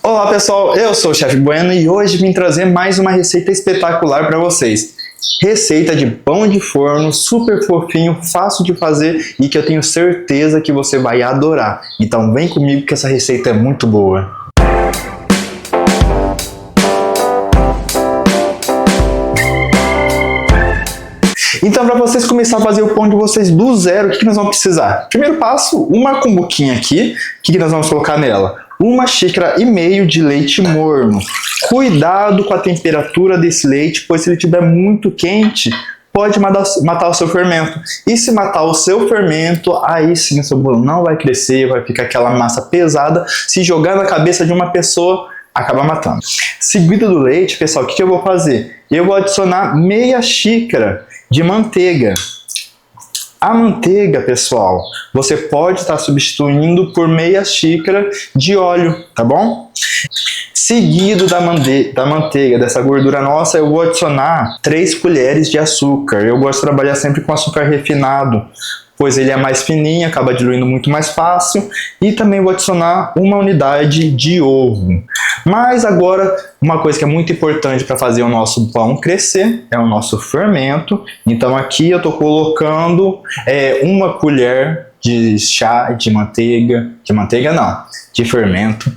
Olá pessoal, eu sou o Chef Bueno e hoje vim trazer mais uma receita espetacular para vocês. Receita de pão de forno, super fofinho, fácil de fazer e que eu tenho certeza que você vai adorar. Então vem comigo que essa receita é muito boa. Então, para vocês começarem a fazer o pão de vocês do zero, o que nós vamos precisar? Primeiro passo, uma cumbuquinha aqui. O que nós vamos colocar nela? 1,5 xícaras de leite morno. Cuidado com a temperatura desse leite, pois se ele estiver muito quente, pode matar o seu fermento. E se matar o seu fermento, aí sim o seu bolo não vai crescer, vai ficar aquela massa pesada. Se jogar na cabeça de uma pessoa, acaba matando. Seguido do leite, pessoal, o que eu vou fazer? Eu vou adicionar meia xícara de manteiga. A manteiga, pessoal, você pode estar substituindo por meia xícara de óleo, tá bom? Seguido da manteiga, dessa gordura nossa, eu vou adicionar 3 colheres de açúcar. Eu gosto de trabalhar sempre com açúcar refinado, pois ele é mais fininho, acaba diluindo muito mais fácil. E também vou adicionar 1 unidade de ovo. Mas agora, uma coisa que é muito importante para fazer o nosso pão crescer é o nosso fermento. Então aqui eu estou colocando 1 colher de chá de fermento.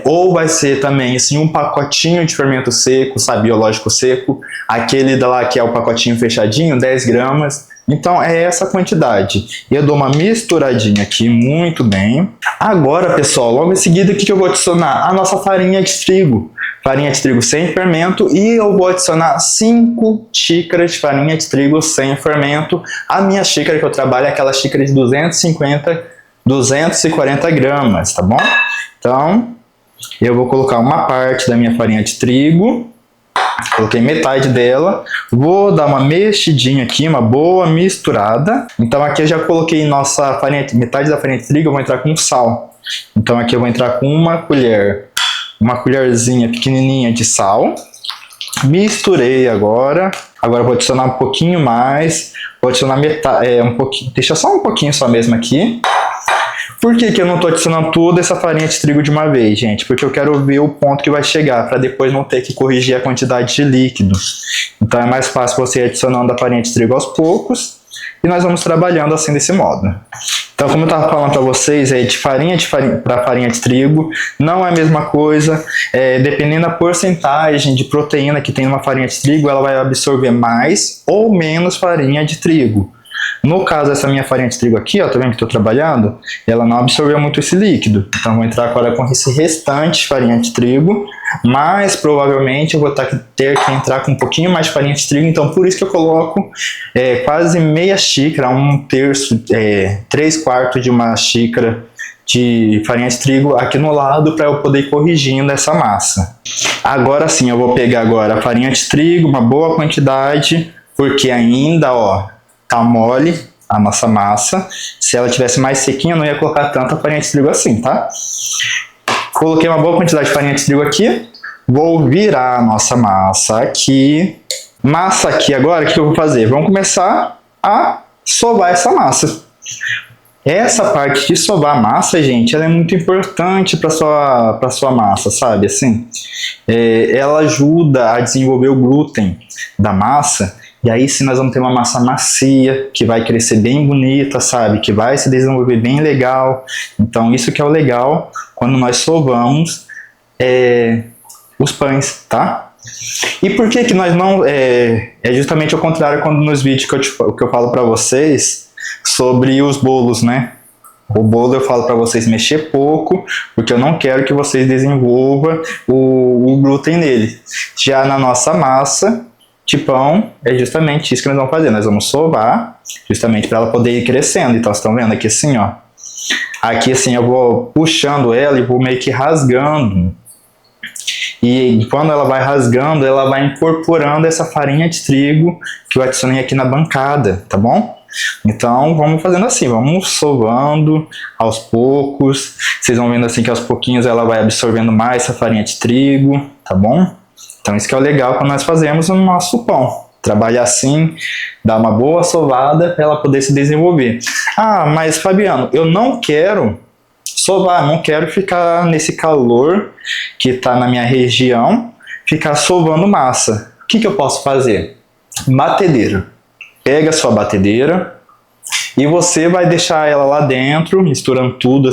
Ou vai ser também assim, um pacotinho de fermento seco, sabe, biológico seco. Aquele lá que é o pacotinho fechadinho, 10 gramas. Então é essa quantidade. Eu dou uma misturadinha aqui muito bem. Agora, pessoal, logo em seguida, o que eu vou adicionar? A nossa farinha de trigo. Farinha de trigo sem fermento. E eu vou adicionar 5 xícaras de farinha de trigo sem fermento. A minha xícara que eu trabalho é aquela xícara de 240 gramas, tá bom? Então, eu vou colocar uma parte da minha farinha de trigo. Coloquei metade dela, vou dar uma mexidinha aqui, uma boa misturada. Então aqui eu já coloquei nossa farinha, metade da farinha de trigo, eu vou entrar com sal. Então aqui eu vou entrar com uma colherzinha pequenininha de sal. Misturei agora. Agora eu vou adicionar um pouquinho mais, vou adicionar metade, um pouquinho, deixa só um pouquinho só mesmo aqui. Por que eu não estou adicionando toda essa farinha de trigo de uma vez, gente? Porque eu quero ver o ponto que vai chegar, para depois não ter que corrigir a quantidade de líquido. Então é mais fácil você ir adicionando a farinha de trigo aos poucos, e nós vamos trabalhando assim desse modo. Então, como eu estava falando para vocês, de farinha para farinha de trigo, não é a mesma coisa. Dependendo da porcentagem de proteína que tem numa farinha de trigo, ela vai absorver mais ou menos farinha de trigo. No caso, essa minha farinha de trigo aqui, ó, tá vendo que estou trabalhando? Ela não absorveu muito esse líquido. Então, vou entrar agora com esse restante de farinha de trigo. Mas, provavelmente, eu vou ter que entrar com um pouquinho mais de farinha de trigo. Então, por isso que eu coloco quase meia xícara, 1/3, 3/4 de uma xícara de farinha de trigo aqui no lado para eu poder ir corrigindo essa massa. Agora sim, eu vou pegar agora a farinha de trigo, uma boa quantidade, porque ainda, ó, tá mole a nossa massa. Se ela tivesse mais sequinha, eu não ia colocar tanta farinha de trigo assim, tá? Coloquei uma boa quantidade de farinha de trigo aqui. Vou virar a nossa massa aqui. Massa aqui agora, o que eu vou fazer? Vamos começar a sovar essa massa. Essa parte de sovar a massa, gente, ela é muito importante para sua massa, sabe? Assim, ela ajuda a desenvolver o glúten da massa. E aí sim nós vamos ter uma massa macia, que vai crescer bem bonita, sabe? Que vai se desenvolver bem legal. Então isso que é o legal quando nós sovamos os pães, tá? E por que nós não... É justamente o contrário quando nos vídeos que eu falo para vocês sobre os bolos, né? O bolo eu falo para vocês mexer pouco, porque eu não quero que vocês desenvolvam o glúten nele. Já na nossa massa de pão, é justamente isso que nós vamos fazer. Nós vamos sovar, justamente para ela poder ir crescendo. Então, vocês estão vendo aqui assim, ó. Aqui assim, eu vou puxando ela e vou meio que rasgando. E quando ela vai rasgando, ela vai incorporando essa farinha de trigo que eu adicionei aqui na bancada, tá bom? Então, vamos fazendo assim, vamos sovando aos poucos. Vocês vão vendo assim que aos pouquinhos ela vai absorvendo mais essa farinha de trigo, tá bom? Então isso que é o legal quando nós fazemos o nosso pão. Trabalhar assim, dar uma boa sovada para ela poder se desenvolver. Ah, mas Fabiano, eu não quero sovar. Não quero ficar nesse calor que tá na minha região, ficar sovando massa. O que que eu posso fazer? Batedeira. Pega a sua batedeira e você vai deixar ela lá dentro, misturando tudo,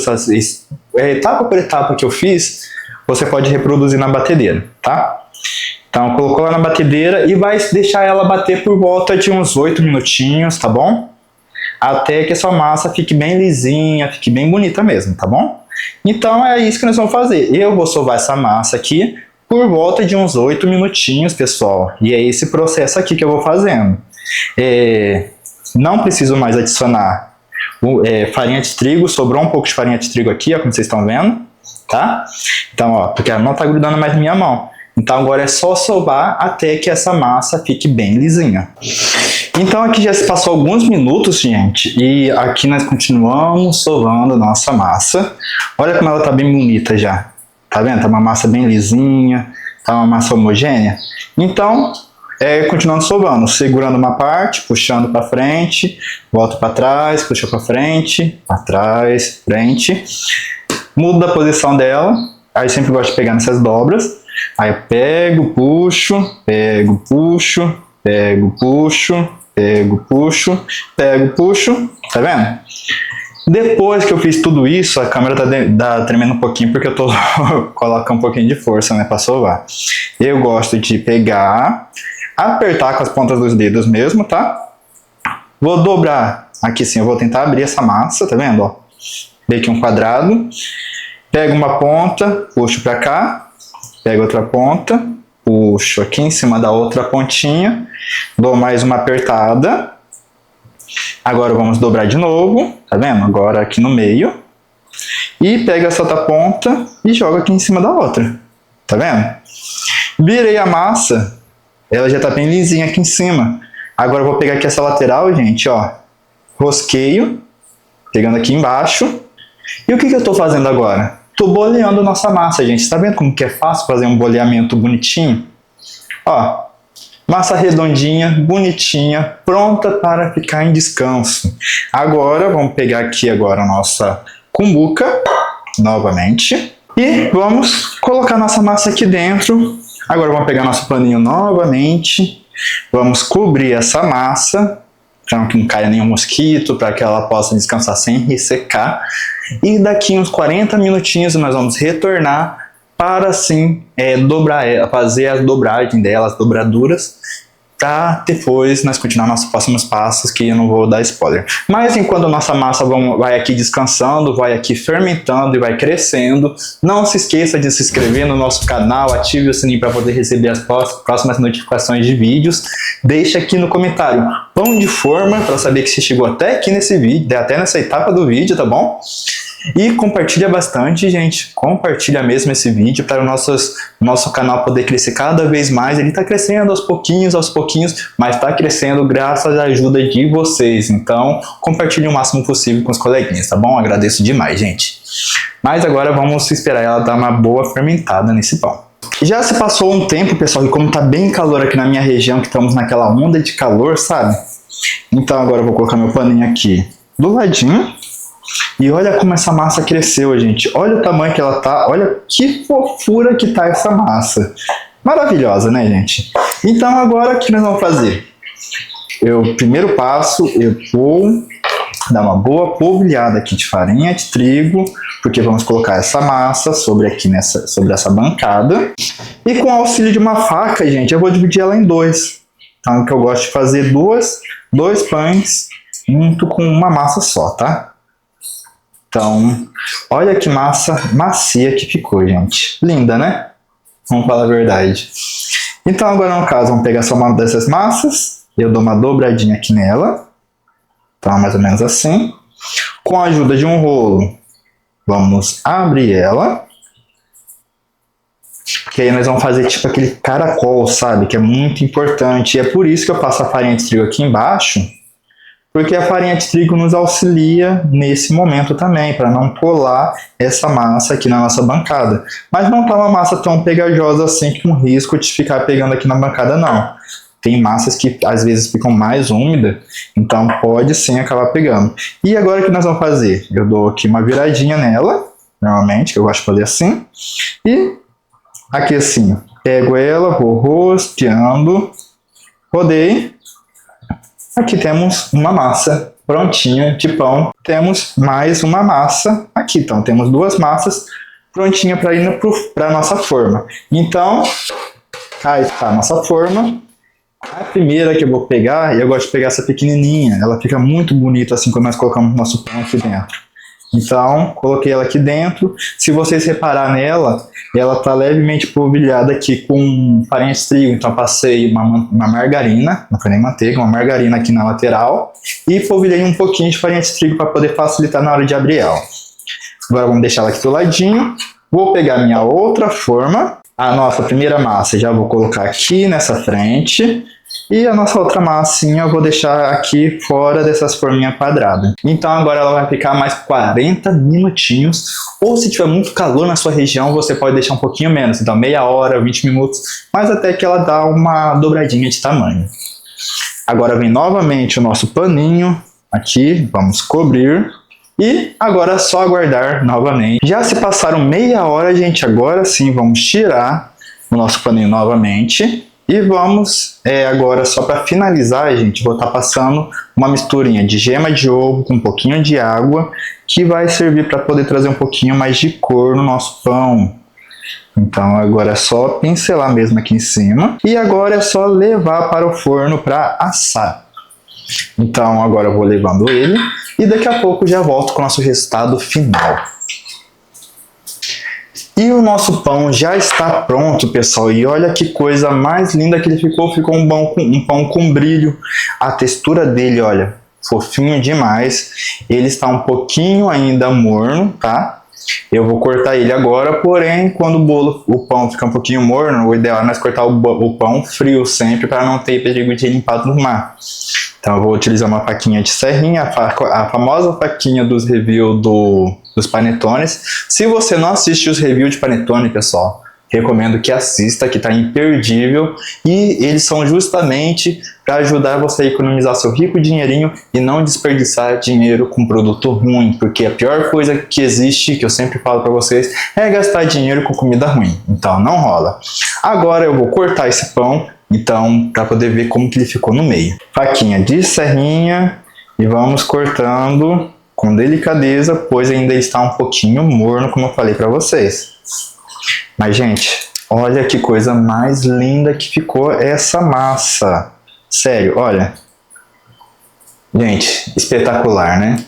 etapa por etapa que eu fiz, você pode reproduzir na batedeira, tá? Então, colocou lá na batedeira e vai deixar ela bater por volta de uns 8 minutinhos, tá bom? Até que a sua massa fique bem lisinha, fique bem bonita mesmo, tá bom? Então, é isso que nós vamos fazer. Eu vou sovar essa massa aqui por volta de uns 8 minutinhos, pessoal. E é esse processo aqui que eu vou fazendo. Não preciso mais adicionar farinha de trigo. Sobrou um pouco de farinha de trigo aqui, ó, como vocês estão vendo, tá? Então, ó, porque ela não tá grudando mais na minha mão. Então agora é só sovar até que essa massa fique bem lisinha. Então aqui já se passou alguns minutos, gente, e aqui nós continuamos sovando nossa massa. Olha como ela tá bem bonita já. Tá vendo? Tá uma massa bem lisinha, tá uma massa homogênea. Então, continuando sovando, segurando uma parte, puxando para frente, volta para trás, puxa para frente, para trás, frente. Mudo a posição dela, aí sempre gosto de pegar nessas dobras. Aí eu pego, puxo, pego, puxo, pego, puxo, pego, puxo, pego, puxo, tá vendo? Depois que eu fiz tudo isso, a câmera tá tremendo um pouquinho porque eu tô colocando um pouquinho de força, né, pra sovar. Eu gosto de pegar, apertar com as pontas dos dedos mesmo, tá? Vou dobrar aqui sim, eu vou tentar abrir essa massa, tá vendo, ó? Dei aqui um quadrado, pego uma ponta, puxo pra cá. Pego outra ponta, puxo aqui em cima da outra pontinha, dou mais uma apertada. Agora vamos dobrar de novo, tá vendo? Agora aqui no meio. E pego essa outra ponta e jogo aqui em cima da outra, tá vendo? Virei a massa, ela já tá bem lisinha aqui em cima. Agora eu vou pegar aqui essa lateral, gente, ó. Rosqueio, pegando aqui embaixo. E o que eu tô fazendo agora? Tô boleando nossa massa, gente. Tá vendo como que é fácil fazer um boleamento bonitinho? Ó, massa redondinha, bonitinha, pronta para ficar em descanso. Agora, vamos pegar aqui agora a nossa cumbuca, novamente. E vamos colocar nossa massa aqui dentro. Agora vamos pegar nosso paninho novamente. Vamos cobrir essa massa, para que não caia nenhum mosquito, para que ela possa descansar sem ressecar. E daqui uns 40 minutinhos nós vamos retornar para assim fazer a dobragem dela, as dobraduras, para depois nós continuar nossos próximos passos, que eu não vou dar spoiler. Mas enquanto a nossa massa vai aqui descansando, vai aqui fermentando e vai crescendo, não se esqueça de se inscrever no nosso canal, ative o sininho para poder receber as próximas notificações de vídeos. Deixa aqui no comentário pão de forma para saber que você chegou até aqui nesse vídeo, até nessa etapa do vídeo, tá bom? E compartilha bastante, gente. Compartilha mesmo esse vídeo para o nosso canal poder crescer cada vez mais. Ele está crescendo aos pouquinhos, mas está crescendo graças à ajuda de vocês. Então, compartilhe o máximo possível com os coleguinhas, tá bom? Agradeço demais, gente. Mas agora vamos esperar ela dar uma boa fermentada nesse pão. Já se passou um tempo, pessoal, e como tá bem calor aqui na minha região, que estamos naquela onda de calor, sabe? Então agora eu vou colocar meu paninho aqui do ladinho. E olha como essa massa cresceu, gente. Olha o tamanho que ela tá. Olha que fofura que tá essa massa. Maravilhosa, né, gente? Então agora o que nós vamos fazer? Primeiro passo, eu vou dar uma boa polvilhada aqui de farinha de trigo, porque vamos colocar essa massa sobre essa bancada. E com o auxílio de uma faca, gente, eu vou dividir ela em dois. Então, que eu gosto de fazer dois pães junto com uma massa só, tá? Então, olha que massa macia que ficou, gente. Linda, né? Vamos falar a verdade. Então, agora no caso, vamos pegar só uma dessas massas. Eu dou uma dobradinha aqui nela. Então, mais ou menos assim. Com a ajuda de um rolo, vamos abrir ela. Que aí nós vamos fazer tipo aquele caracol, sabe? Que é muito importante. E é por isso que eu passo a farinha de trigo aqui embaixo. Porque a farinha de trigo nos auxilia nesse momento também, para não colar essa massa aqui na nossa bancada. Mas não tá uma massa tão pegajosa assim, com risco de ficar pegando aqui na bancada, não. Tem massas que às vezes ficam mais úmidas, então pode sim acabar pegando. E agora o que nós vamos fazer? Eu dou aqui uma viradinha nela, normalmente, que eu gosto de fazer assim. E aqui assim, pego ela, vou rosteando, rodei. Aqui temos uma massa prontinha de pão. Temos mais uma massa aqui, então temos duas massas prontinha para ir para a nossa forma. Então, aí está a nossa forma. A primeira que eu vou pegar, eu gosto de pegar essa pequenininha, ela fica muito bonita assim quando nós colocamos nosso pão aqui dentro. Então, coloquei ela aqui dentro. Se vocês reparar nela, ela está levemente polvilhada aqui com farinha de trigo. Então, passei uma margarina, não foi nem manteiga, uma margarina aqui na lateral. E polvilhei um pouquinho de farinha de trigo para poder facilitar na hora de abrir ela. Agora vamos deixar ela aqui do ladinho. Vou pegar minha outra forma. A nossa primeira massa já vou colocar aqui nessa frente. E a nossa outra massinha eu vou deixar aqui fora dessas forminhas quadradas. Então agora ela vai ficar mais 40 minutinhos. Ou se tiver muito calor na sua região, você pode deixar um pouquinho menos. Então meia hora, 20 minutos. Mas até que ela dá uma dobradinha de tamanho. Agora vem novamente o nosso paninho. Aqui, vamos cobrir. E agora é só aguardar novamente. Já se passaram meia hora, gente. Agora sim vamos tirar o nosso paninho novamente. E vamos, agora só para finalizar, gente, vou estar passando uma misturinha de gema de ovo com um pouquinho de água, que vai servir para poder trazer um pouquinho mais de cor no nosso pão. Então agora é só pincelar mesmo aqui em cima. E agora é só levar para o forno para assar. Então agora eu vou levando ele e daqui a pouco já volto com o nosso resultado final. E o nosso pão já está pronto, pessoal. E olha que coisa mais linda que ele ficou. Ficou um pão com brilho. A textura dele, olha, fofinho demais. Ele está um pouquinho ainda morno, tá? Eu vou cortar ele agora, porém, quando o pão fica um pouquinho morno, o ideal é nós cortar o pão frio sempre, para não ter perigo de limpar no mar. Então eu vou utilizar uma faquinha de serrinha, a famosa faquinha dos reviews dos panetones. Se você não assiste os reviews de panetone, pessoal, recomendo que assista, que está imperdível. E eles são justamente para ajudar você a economizar seu rico dinheirinho e não desperdiçar dinheiro com produto ruim. Porque a pior coisa que existe, que eu sempre falo para vocês, é gastar dinheiro com comida ruim. Então não rola. Agora eu vou cortar esse pão. Então, para poder ver como que ele ficou no meio. Faquinha de serrinha e vamos cortando com delicadeza, pois ainda está um pouquinho morno, como eu falei para vocês. Mas, gente, olha que coisa mais linda que ficou essa massa. Sério, olha. Gente, espetacular, né?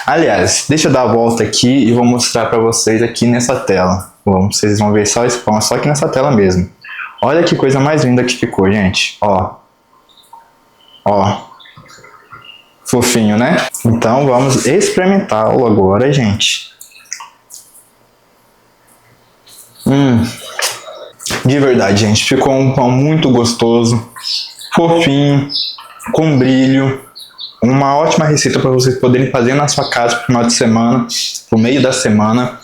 Aliás, deixa eu dar a volta aqui e vou mostrar para vocês aqui nessa tela. Bom, vocês vão ver só esse pão, só aqui nessa tela mesmo. Olha que coisa mais linda que ficou, gente. Ó. Ó. Fofinho, né? Então vamos experimentá-lo agora, gente. De verdade, gente. Ficou um pão muito gostoso. Fofinho. Com brilho. Uma ótima receita para vocês poderem fazer na sua casa pro final de semana, pro meio da semana.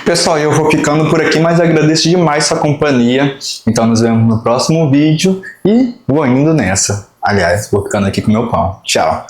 Pessoal, eu vou ficando por aqui, mas agradeço demais sua companhia. Então nos vemos no próximo vídeo e vou indo nessa. Aliás, vou ficando aqui com meu pão. Tchau!